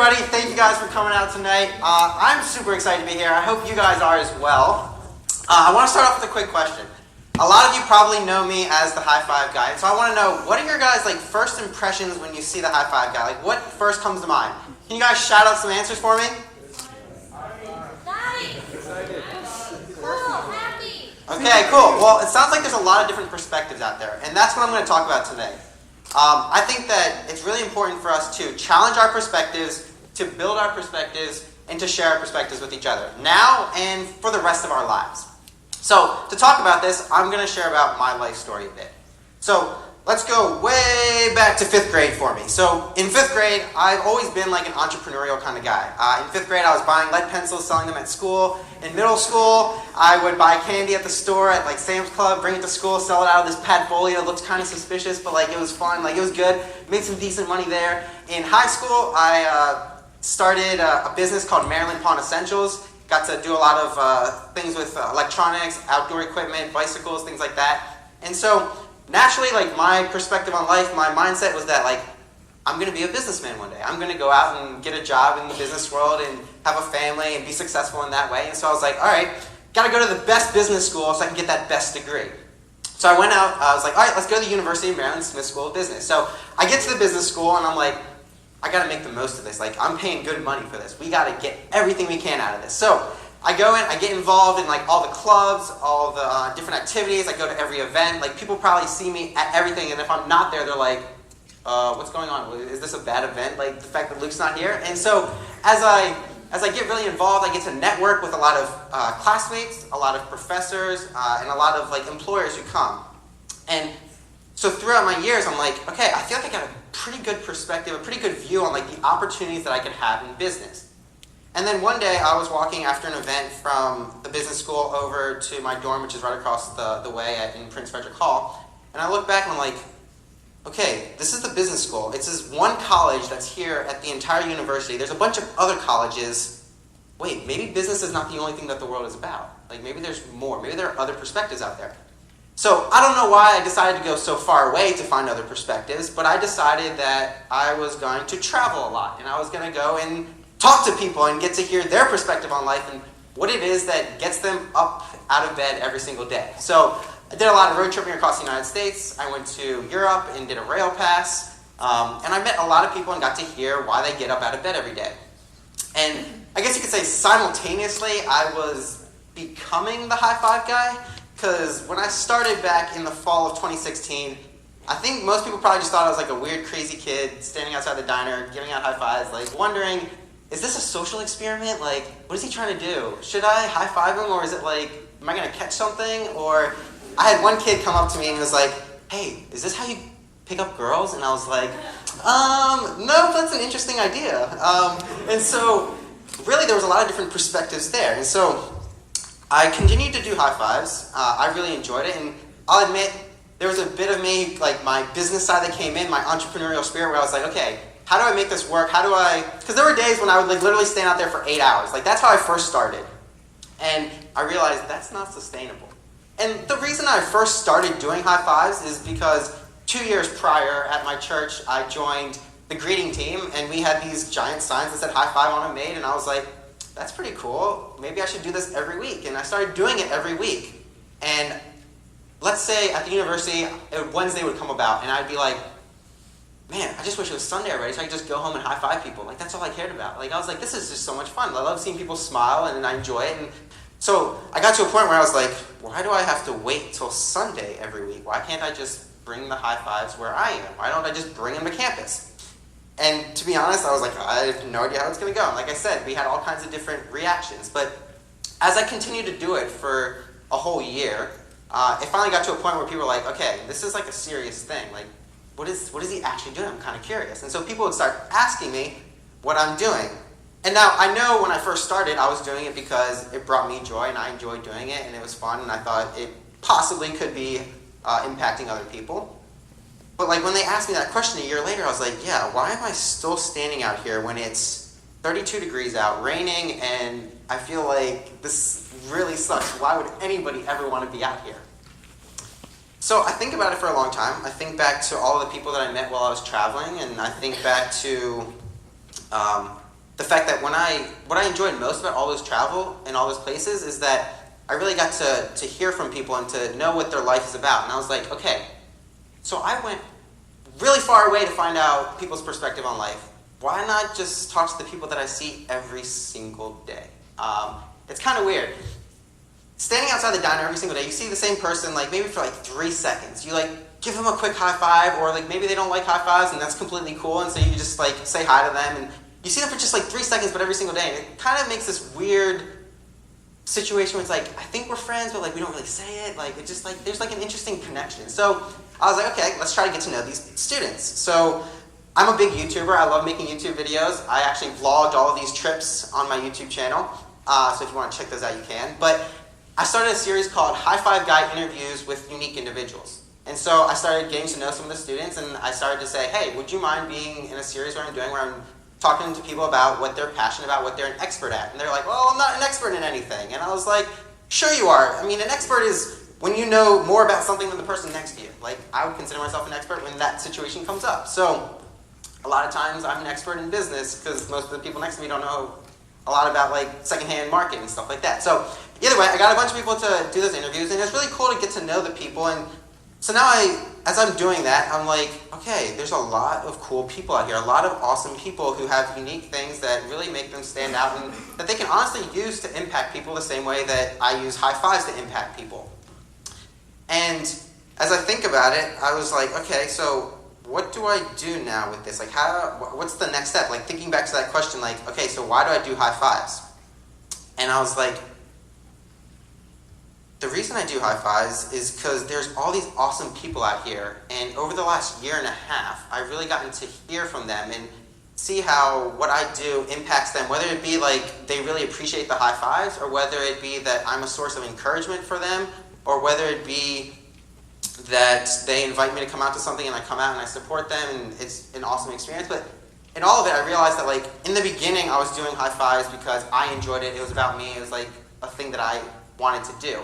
everybody. Thank you guys for coming out tonight. I'm super excited to be here. I hope you guys are as well. I want to start off with a quick question. A lot of you probably know me as the high five guy, so I want to know, what are your guys' first impressions when you see the high five guy? What first comes to mind? Can you guys shout out some answers for me? Okay, cool. Well, it sounds like there's a lot of different perspectives out there, and that's what I'm going to talk about today. I think that it's really important for us to challenge our perspectives, to build our perspectives, and to share our perspectives with each other, now and for the rest of our lives. So, to talk about this, I'm going to share about my life story a bit. So, let's go way back to 5th grade for me. So, in 5th grade, I've always been like an entrepreneurial kind of guy. In 5th grade, I was buying lead pencils, selling them at school. In middle school, I would buy candy at the store at Sam's Club, bring it to school, sell it out of this padfolio. It looked kind of suspicious, but it was fun. It was good. Made some decent money there. In high school, I started a business called Maryland Pawn Essentials. Got to do a lot of things with electronics, outdoor equipment, bicycles, things like that. And so, naturally, my perspective on life, my mindset was that, I'm going to be a businessman one day. I'm going to go out and get a job in the business world and have a family and be successful in that way. And so I was like, all right, got to go to the best business school so I can get that best degree. So I went out, I was like, all right, let's go to the University of Maryland Smith School of Business. So I get to the business school and I'm like, I got to make the most of this. I'm paying good money for this. We got to get everything we can out of this. So I go in, I get involved in all the clubs, all the different activities. I go to every event. People probably see me at everything, and if I'm not there, they're like, what's going on? Is this a bad event? The fact that Luke's not here? And so as I get really involved, I get to network with a lot of classmates, a lot of professors, and a lot of employers who come. And so throughout my years, I'm like, okay, I feel like I got a pretty good perspective, a pretty good view on the opportunities that I could have in business. And then one day I was walking after an event from the business school over to my dorm, which is right across the way in Prince Frederick Hall. And I look back and I'm like, okay, this is the business school. It's this one college that's here at the entire university. There's a bunch of other colleges. Wait, maybe business is not the only thing that the world is about. Maybe there's more. Maybe there are other perspectives out there. So I don't know why I decided to go so far away to find other perspectives, but I decided that I was going to travel a lot, and I was going to go and talk to people and get to hear their perspective on life and what it is that gets them up out of bed every single day. So I did a lot of road tripping across the United States. I went to Europe and did a rail pass, and I met a lot of people and got to hear why they get up out of bed every day. And I guess you could say simultaneously I was becoming the high five guy, because when I started back in the fall of 2016, I think most people probably just thought I was a weird, crazy kid standing outside the diner, giving out high fives, wondering, is this a social experiment? What is he trying to do? Should I high five him, or is it am I going to catch something? Or I had one kid come up to me and he was like, hey, is this how you pick up girls? And I was like, no, that's an interesting idea. And so really there was a lot of different perspectives there. And so I continued to do high fives. I really enjoyed it. And I'll admit, there was a bit of me, my business side that came in, my entrepreneurial spirit, where I was like, okay, how do I make this work? How do I... Because there were days when I would literally stand out there for 8 hours. That's how I first started. And I realized that's not sustainable. And the reason I first started doing high fives is because 2 years prior at my church, I joined the greeting team, and we had these giant signs that said high five on them made, and I was like, that's pretty cool. Maybe I should do this every week. And I started doing it every week. And let's say at the university, Wednesday would come about, and I'd be like, man, I just wish it was Sunday already so I could just go home and high five people. That's all I cared about. I was like, this is just so much fun. I love seeing people smile, and I enjoy it. And so I got to a point where I was like, why do I have to wait till Sunday every week? Why can't I just bring the high fives where I am? Why don't I just bring them to campus? And to be honest, I was like, I have no idea how it's going to go. And like I said, we had all kinds of different reactions. But as I continued to do it for a whole year, it finally got to a point where people were like, okay, this is a serious thing. What is he actually doing? I'm kind of curious. And so people would start asking me what I'm doing. And now I know when I first started, I was doing it because it brought me joy and I enjoyed doing it and it was fun and I thought it possibly could be impacting other people. But when they asked me that question a year later, I was like, yeah, why am I still standing out here when it's 32 degrees out, raining, and I feel like this really sucks. Why would anybody ever want to be out here? So I think about it for a long time. I think back to all of the people that I met while I was traveling, and I think back to the fact that what I enjoyed most about all those travel and all those places is that I really got to hear from people and to know what their life is about. And I was like, okay, so I went really far away to find out people's perspective on life. Why not just talk to the people that I see every single day? It's kind of weird. Standing outside the diner every single day, you see the same person like maybe for like 3 seconds. You like give them a quick high five, or like maybe they don't like high fives and that's completely cool, and so you just like say hi to them, and you see them for just like 3 seconds, but every single day. And it kind of makes this weird situation where it's like, I think we're friends, but like we don't really say it. Like it just like there's like an interesting connection. So I was like, okay, let's try to get to know these students. So I'm a big YouTuber. I love making YouTube videos. I actually vlogged all of these trips on my YouTube channel. So if you want to check those out, you can. But I started a series called High Five Guy Interviews with Unique Individuals. And so I started getting to know some of the students, and I started to say, hey, would you mind being in a series where I'm talking to people about what they're passionate about, what they're an expert at? And they're like, well, I'm not an expert in anything. And I was like, sure you are. I mean, an expert is when you know more about something than the person next to you. Like, I would consider myself an expert when that situation comes up. So a lot of times I'm an expert in business because most of the people next to me don't know a lot about like secondhand market and stuff like that. So either way, I got a bunch of people to do those interviews, and it's really cool to get to know the people. And so now as I'm doing that, I'm like, okay, there's a lot of cool people out here, a lot of awesome people who have unique things that really make them stand out and that they can honestly use to impact people the same way that I use high fives to impact people. And as I think about it, I was like, okay, so what do I do now with this? Like, what's the next step? Like, thinking back to that question, like, okay, so why do I do high fives? And I was like, the reason I do high fives is because there's all these awesome people out here, and over the last year and a half, I've really gotten to hear from them and see how what I do impacts them, whether it be like they really appreciate the high fives, or whether it be that I'm a source of encouragement for them, or whether it be that they invite me to come out to something and I come out and I support them, and it's an awesome experience. But in all of it, I realized that like in the beginning, I was doing high fives because I enjoyed it. It was about me. It was like a thing that I wanted to do.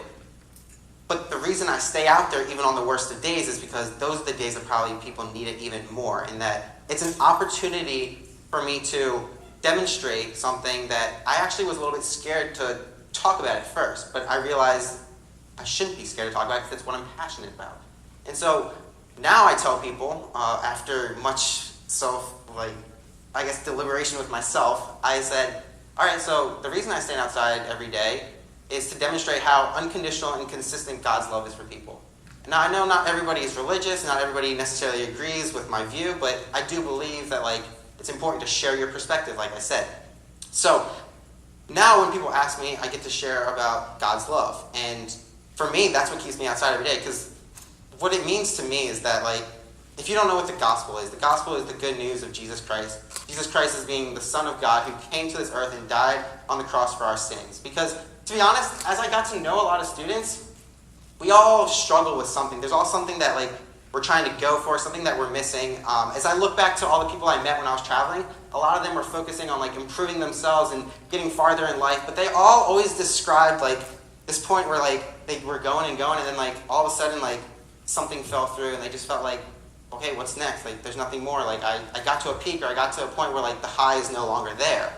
But the reason I stay out there even on the worst of days is because those are the days that probably people need it even more, and that it's an opportunity for me to demonstrate something that I actually was a little bit scared to talk about at first, but I realized I shouldn't be scared to talk about it because it's what I'm passionate about. And so now I tell people, after much deliberation with myself, I said, all right, so the reason I stand outside every day is to demonstrate how unconditional and consistent God's love is for people. Now, I know not everybody is religious, not everybody necessarily agrees with my view, but I do believe that like it's important to share your perspective, like I said. So now when people ask me, I get to share about God's love. And for me, that's what keeps me outside every day, because what it means to me is that like, if you don't know what the gospel is the good news of Jesus Christ. Jesus Christ is being the Son of God who came to this earth and died on the cross for our sins. Because to be honest, as I got to know a lot of students, we all struggle with something. There's all something that like we're trying to go for, something that we're missing. As I look back to all the people I met when I was traveling, a lot of them were focusing on like improving themselves and getting farther in life, but they all always described like this point where like they were going and going, and then like all of a sudden like something fell through, and they just felt like, okay, what's next? Like there's nothing more. Like I got to a peak, or I got to a point where like the high is no longer there.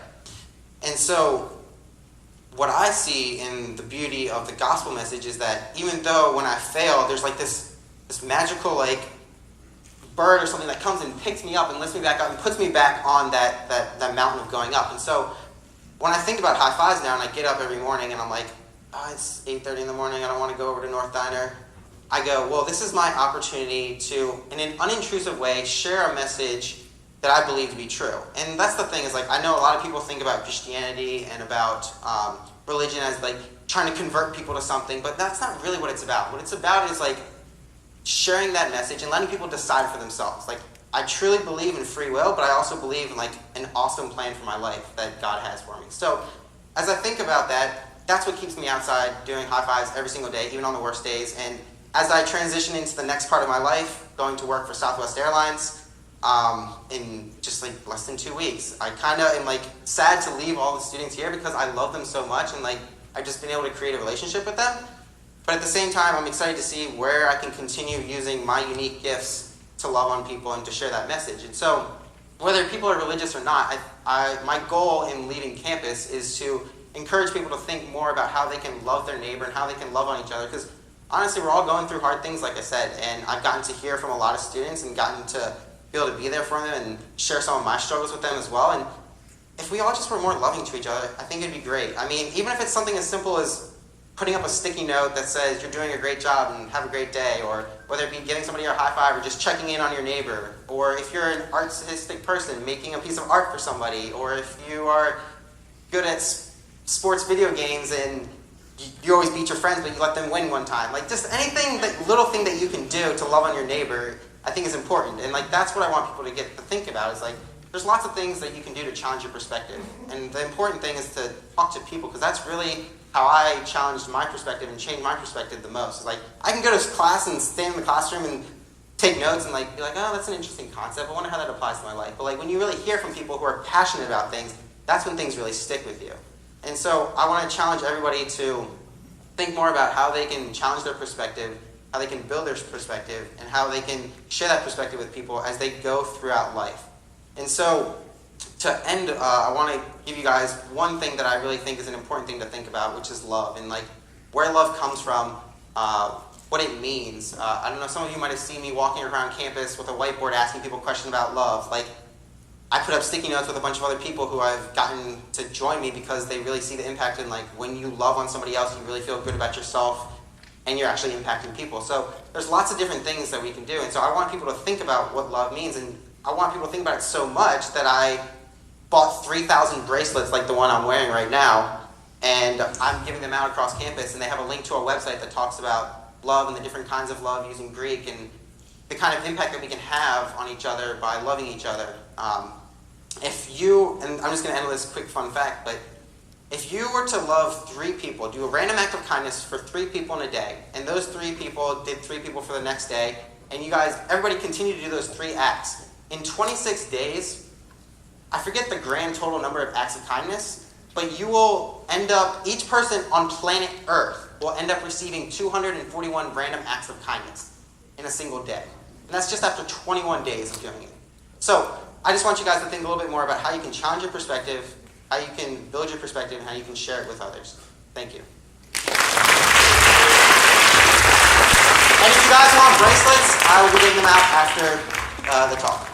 And so what I see in the beauty of the gospel message is that even though when I fail, there's like this magical like bird or something that comes and picks me up and lifts me back up and puts me back on that mountain of going up. And so when I think about high fives now, and I get up every morning and I'm like, oh, it's 8:30 in the morning, I don't want to go over to North Diner. I go, well, this is my opportunity to, in an unintrusive way, share a message that I believe to be true. And that's the thing, is like, I know a lot of people think about Christianity and about religion as like trying to convert people to something, but that's not really what it's about. What it's about is like sharing that message and letting people decide for themselves. Like, I truly believe in free will, but I also believe in like an awesome plan for my life that God has for me. So as I think about that, that's what keeps me outside doing high fives every single day, even on the worst days. And as I transition into the next part of my life, going to work for Southwest Airlines, in just like less than 2 weeks, I kind of am like sad to leave all the students here because I love them so much, and like I've just been able to create a relationship with them. But at the same time, I'm excited to see where I can continue using my unique gifts to love on people and to share that message. And so whether people are religious or not, my goal in leaving campus is to encourage people to think more about how they can love their neighbor and how they can love on each other. Because honestly, we're all going through hard things, like I said, and I've gotten to hear from a lot of students and gotten to be able to be there for them and share some of my struggles with them as well. And if we all just were more loving to each other, I think it'd be great. I mean, even if it's something as simple as putting up a sticky note that says you're doing a great job and have a great day, or whether it be giving somebody a high five or just checking in on your neighbor, or if you're an artistic person, making a piece of art for somebody, or if you are good at sports video games and you always beat your friends but you let them win one time. Like just anything, little thing that you can do to love on your neighbor, I think is important. And like that's what I want people to get to think about, is like there's lots of things that you can do to challenge your perspective. And the important thing is to talk to people, because that's really how I challenged my perspective and changed my perspective the most. It's like I can go to class and stand in the classroom and take notes and like be like, oh, that's an interesting concept. I wonder how that applies to my life. But like when you really hear from people who are passionate about things, that's when things really stick with you. And so I want to challenge everybody to think more about how they can challenge their perspective, how they can build their perspective, and how they can share that perspective with people as they go throughout life. And so to end, I want to give you guys one thing that I really think is an important thing to think about, which is love, and like where love comes from, what it means. I don't know, some of you might have seen me walking around campus with a whiteboard asking people questions about love. Like I put up sticky notes with a bunch of other people who I've gotten to join me because they really see the impact in like when you love on somebody else, you really feel good about yourself and you're actually impacting people. So there's lots of different things that we can do. And so I want people to think about what love means, and I want people to think about it so much that I bought 3,000 bracelets like the one I'm wearing right now, and I'm giving them out across campus, and they have a link to a website that talks about love and the different kinds of love using Greek and the kind of impact that we can have on each other by loving each other. If you, and I'm just going to end with this quick fun fact, but if you were to love 3 people, do a random act of kindness for 3 people in a day, and those 3 people did 3 people for the next day, and you guys, everybody continue to do those 3 acts, in 26 days, I forget the grand total number of acts of kindness, but you will end up, each person on planet Earth will end up receiving 241 random acts of kindness in a single day. And that's just after 21 days of doing it. So I just want you guys to think a little bit more about how you can challenge your perspective, how you can build your perspective, and how you can share it with others. Thank you. And if you guys want bracelets, I will be getting them out after the talk.